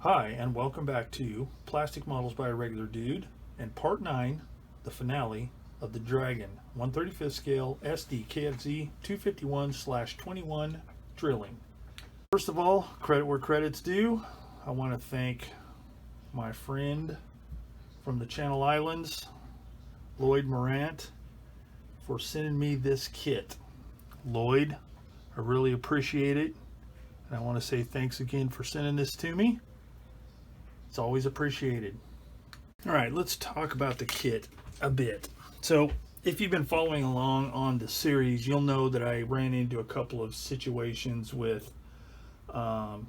Hi, and welcome back to Plastic Models by a Regular Dude and Part 9, the finale of the Dragon 1/35th scale SdKfz 251/21 drilling. First of all, credit where credit's due. I want to thank my friend from the Channel Islands, Lloyd Mourant, for sending me this kit. Lloyd, I really appreciate it, and I want to say thanks again for sending this to me. It's always appreciated. All right, let's talk about the kit a bit. So if you've been following along on the series, you'll know that I ran into a couple of situations with kind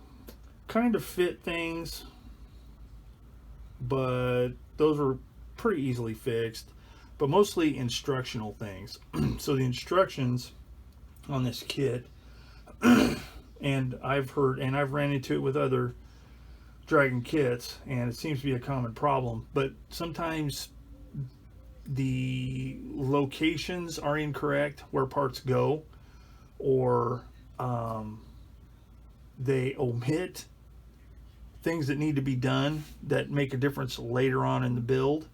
of fit things, but those were pretty easily fixed, but mostly instructional things. So the instructions on this kit, and I've ran into it with other Dragon kits, and it seems to be a common problem, but sometimes the locations are incorrect where parts go, or they omit things that need to be done that make a difference later on in the build.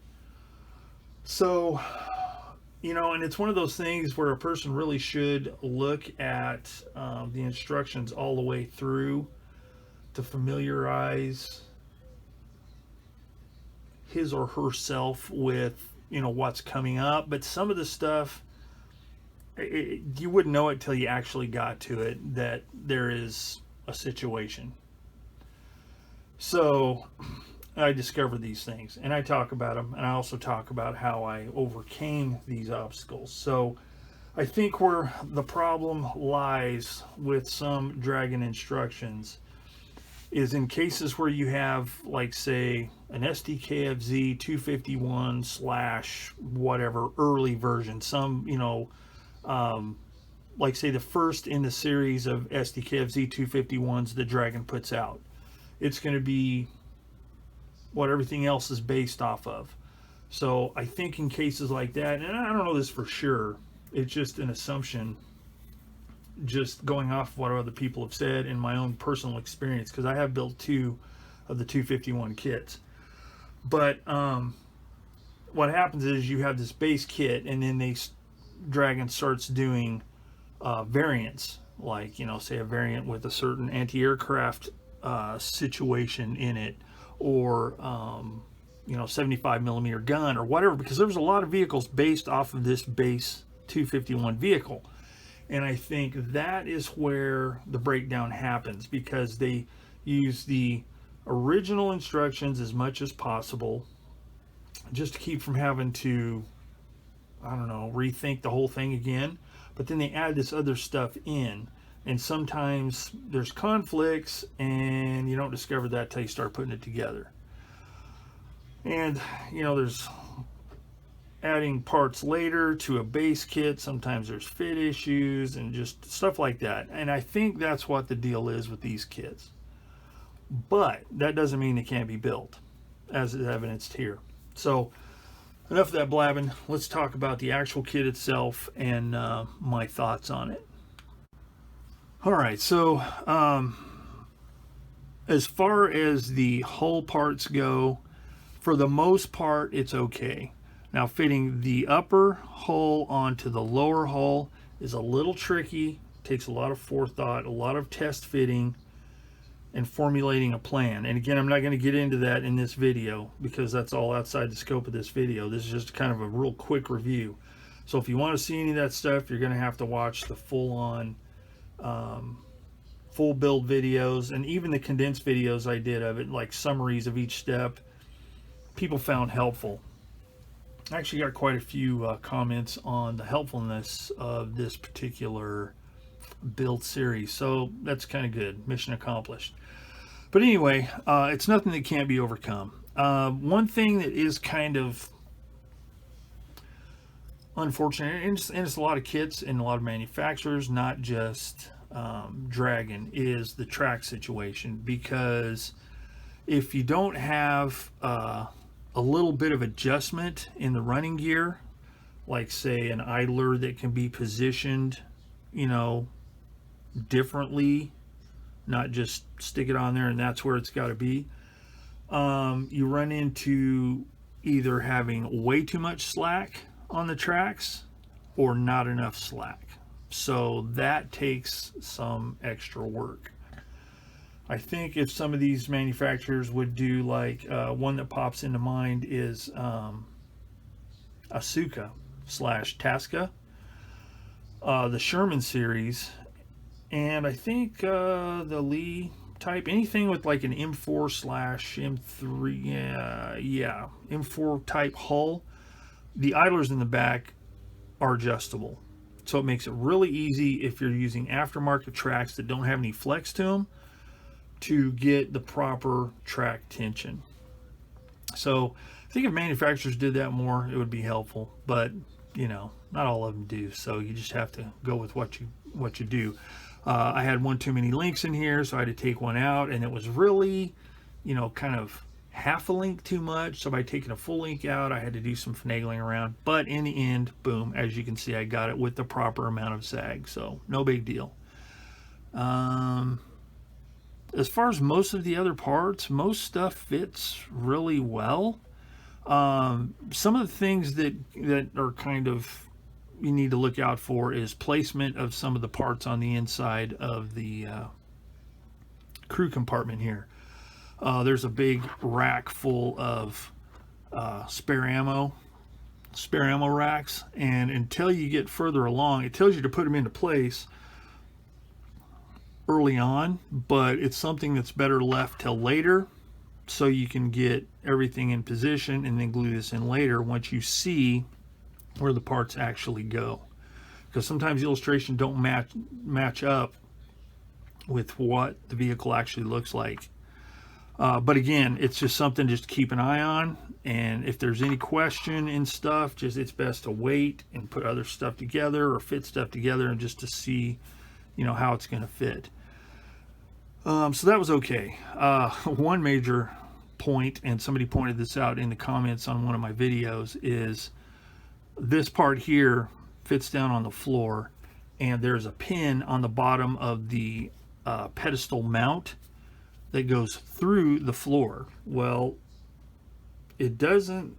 So, and it's one of those things where a person really should look at the instructions all the way through to familiarize his or herself with what's coming up. But some of the stuff, you wouldn't know it till you actually got to it, that there is a situation. So I discovered these things and I talk about them, and I also talk about how I overcame these obstacles. So I think where the problem lies with some Dragon instructions is in cases where you have, like, say, an SdKfz 251 / whatever early version, some, like, say, the first in the series of SdKfz 251s the Dragon puts out. It's going to be what everything else is based off of. So I think in cases like that, and I don't know this for sure, it's just an assumption, just going off what other people have said in my own personal experience, because I have built 2 of the 251 kits. But what happens is you have this base kit, and then Dragon starts doing variants, like, say a variant with a certain anti-aircraft situation in it, or 75mm gun or whatever, because there's a lot of vehicles based off of this base 251 vehicle. And I think that is where the breakdown happens, because they use the original instructions as much as possible, just to keep from having to, rethink the whole thing again. But then they add this other stuff in, and sometimes there's conflicts, and you don't discover that till you start putting it together. And there's adding parts later to a base kit. Sometimes there's fit issues and just stuff like that. And I think that's what the deal is with these kits. But that doesn't mean they can't be built, as is evidenced here. So enough of that blabbing. Let's talk about the actual kit itself and my thoughts on it. All right, so as far as the hull parts go, for the most part, it's okay. Now, fitting the upper hull onto the lower hull is a little tricky. Takes a lot of forethought, a lot of test fitting, and formulating a plan. And again, I'm not going to get into that in this video, because that's all outside the scope of this video. This is just kind of a real quick review. So if you want to see any of that stuff, you're going to have to watch the full-on full build videos, and even the condensed videos I did of it, like summaries of each step, people found helpful. I actually got quite a few comments on the helpfulness of this particular build series, so that's kind of good. Mission accomplished. But anyway, it's nothing that can't be overcome. One thing that is kind of unfortunate, and it's a lot of kits and a lot of manufacturers, not just Dragon, is the track situation. Because if you don't have a little bit of adjustment in the running gear, like, say, an idler that can be positioned differently, not just stick it on there and that's where it's got to be, you run into either having way too much slack on the tracks or not enough slack. So that takes some extra work. I think if some of these manufacturers would do, like one that pops into mind is Asuka / Tasca, the Sherman series, and I think the Lee type, anything with like an M4 / M3, yeah, M4 type hull, the idlers in the back are adjustable. So it makes it really easy if you're using aftermarket tracks that don't have any flex to them to get the proper track tension. So I think if manufacturers did that more, it would be helpful, but you know, not all of them do. So you just have to go with what you do. I had one too many links in here, so I had to take one out, and it was really, you know, kind of half a link too much. So by taking a full link out, I had to do some finagling around, but in the end, boom, as you can see, I got it with the proper amount of sag, so no big deal. As far as most of the other parts, most stuff fits really well. Some of the things that are kind of you need to look out for is placement of some of the parts on the inside of the crew compartment here. There's a big rack full of spare ammo racks, and until you get further along, it tells you to put them into place early on, but it's something that's better left till later, so you can get everything in position and then glue this in later once you see where the parts actually go, because sometimes the illustration don't match up with what the vehicle actually looks like. But again, it's just something just to keep an eye on, and if there's any question and stuff, just it's best to wait and put other stuff together or fit stuff together and just to see, you know, how it's going to fit. So that was okay. One major point, and somebody pointed this out in the comments on one of my videos, is this part here fits down on the floor, and there's a pin on the bottom of the pedestal mount that goes through the floor. Well, it doesn't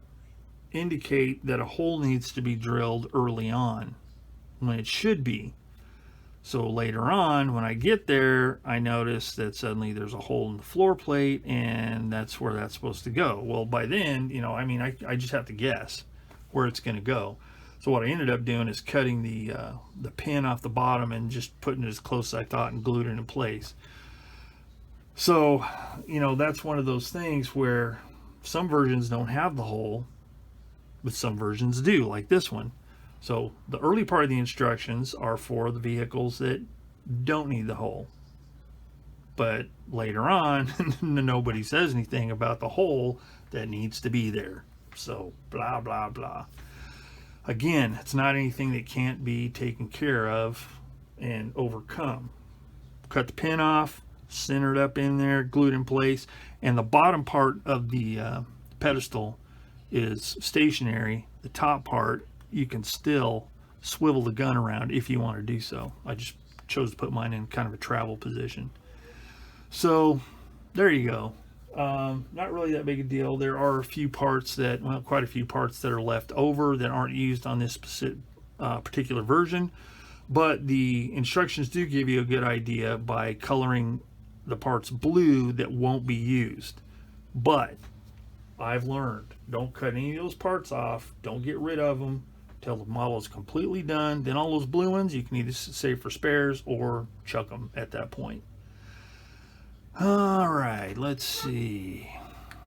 indicate that a hole needs to be drilled early on when it should be. So later on, when I get there, I notice that suddenly there's a hole in the floor plate, and that's where that's supposed to go. Well, by then, you know, I mean, I just have to guess where it's going to go. So what I ended up doing is cutting the pin off the bottom and just putting it as close as I thought and glued it in place. So, you know, that's one of those things where some versions don't have the hole, but some versions do, like this one. So the early part of the instructions are for the vehicles that don't need the hole. But later on, nobody says anything about the hole that needs to be there. So blah, blah, blah. Again, it's not anything that can't be taken care of and overcome. Cut the pin off, center it up in there, glued in place, and the bottom part of the pedestal is stationary. The top part, you can still swivel the gun around if you want to do so. I just chose to put mine in kind of a travel position. So there you go. Not really that big a deal. There are a few parts that, well, quite a few parts that are left over that aren't used on this specific, particular version, but the instructions do give you a good idea by coloring the parts blue that won't be used. But I've learned, don't cut any of those parts off, don't get rid of them till the model is completely done. Then all those blue ones you can either save for spares or chuck them at that point. All right, let's see.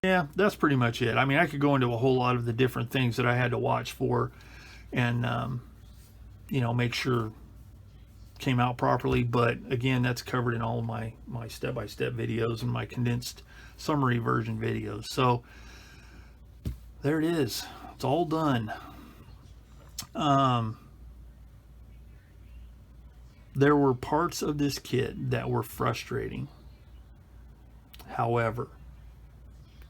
Yeah, that's pretty much it. I mean, I could go into a whole lot of the different things that I had to watch for and you know, make sure came out properly, but again, that's covered in all of my step-by-step videos and my condensed summary version videos. So there it is, it's all done. There were parts of this kit that were frustrating. However,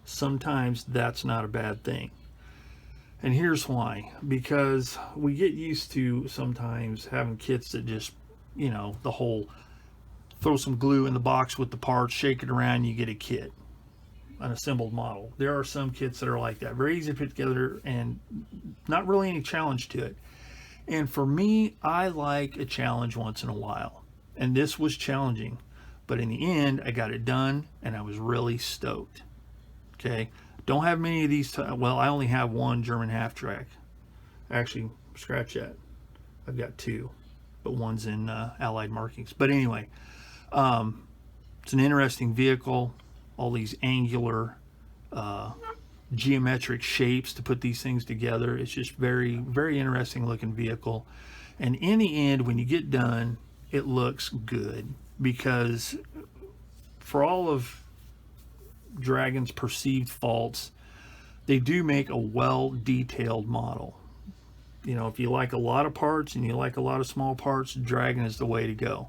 sometimes that's not a bad thing. And here's why. Because we get used to sometimes having kits that just, you know, the whole throw some glue in the box with the parts, shake it around, you get a kit. an assembled model. There are some kits that are like that, very easy to put together and not really any challenge to it. And for me, I like a challenge once in a while, and this was challenging, but in the end I got it done and I was really stoked. Okay, don't have many of these. Well, I only have one German half track. Actually, scratch that, I've got two, but one's in Allied markings. But anyway, it's an interesting vehicle. All these angular geometric shapes to put these things together. It's just very, very interesting looking vehicle. And in the end, when you get done, it looks good, because for all of Dragon's perceived faults, they do make a well detailed model. You know, if you like a lot of parts and you like a lot of small parts, Dragon is the way to go.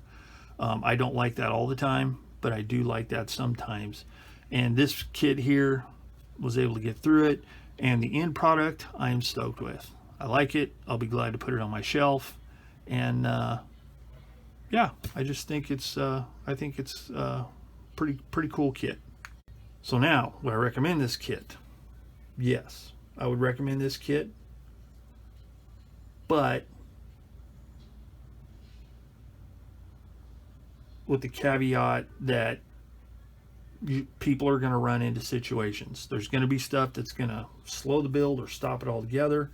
I don't like that all the time, but I do like that sometimes. And this kit here was able to get through it, and the end product I am stoked with. I like it. I'll be glad to put it on my shelf. And yeah, I just think it's pretty cool kit. So now, would I recommend this kit? Yes, I would recommend this kit, but with the caveat that people are going to run into situations. There's going to be stuff that's going to slow the build or stop it altogether.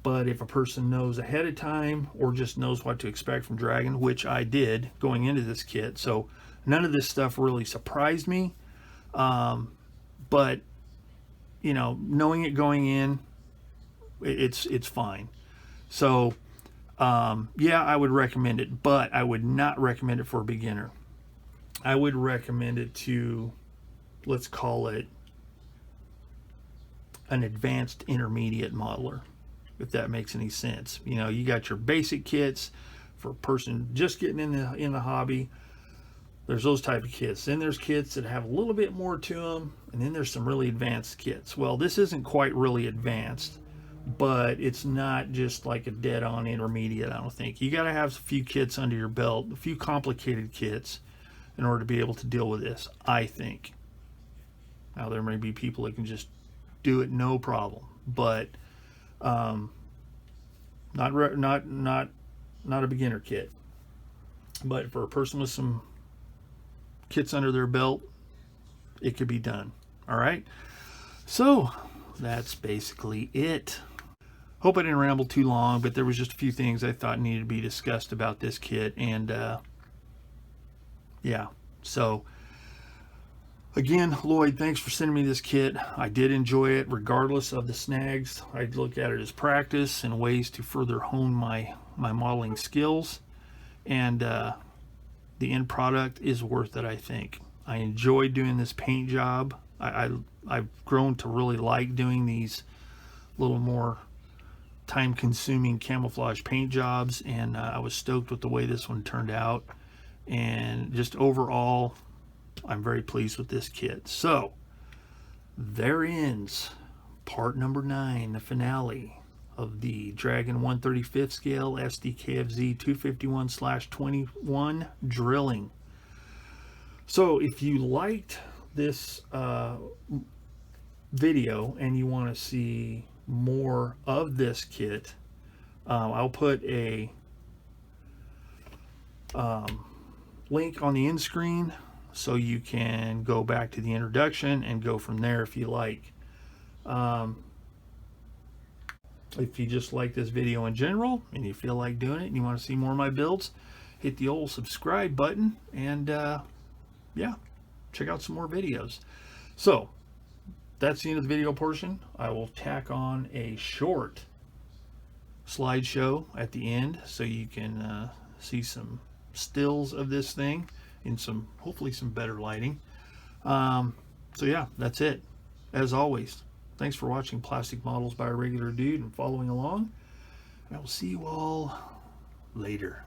But if a person knows ahead of time, or just knows what to expect from Dragon, which I did going into this kit, so none of this stuff really surprised me. But you know, knowing it going in, it's fine. So yeah, I would recommend it, but I would not recommend it for a beginner. I would recommend it to, let's call it, an advanced intermediate modeler, if that makes any sense. You know, you got your basic kits for a person just getting in the hobby. There's those type of kits. Then there's kits that have a little bit more to them, and then there's some really advanced kits. Well, this isn't quite really advanced, but it's not just like a dead-on intermediate, I don't think. You got to have a few kits under your belt, a few complicated kits, in order to be able to deal with this, I think. Now, there may be people that can just do it no problem, but not a beginner kit. But for a person with some kits under their belt, it could be done. All right, so that's basically it. Hope I didn't ramble too long, but there was just a few things I thought needed to be discussed about this kit. And yeah, so again, Lloyd, thanks for sending me this kit. I did enjoy it regardless of the snags. I look at it as practice and ways to further hone my modeling skills, and the end product is worth it, I think. I enjoy doing this paint job. I've grown to really like doing these little more time-consuming camouflage paint jobs, and I was stoked with the way this one turned out. And just overall, I'm very pleased with this kit. So there ends part number 9, the finale of the Dragon 1/35 scale SdKfz 251/21 drilling. So if you liked this video and you want to see more of this kit, I'll put a link on the end screen so you can go back to the introduction and go from there if you like. If you just like this video in general and you feel like doing it and you want to see more of my builds, hit the old subscribe button, and yeah, check out some more videos. So that's the end of the video portion. I will tack on a short slideshow at the end so you can see some stills of this thing in some, hopefully some better lighting. So yeah, that's it. As always, thanks for watching Plastic Models by a Regular Dude and following along. I will see you all later.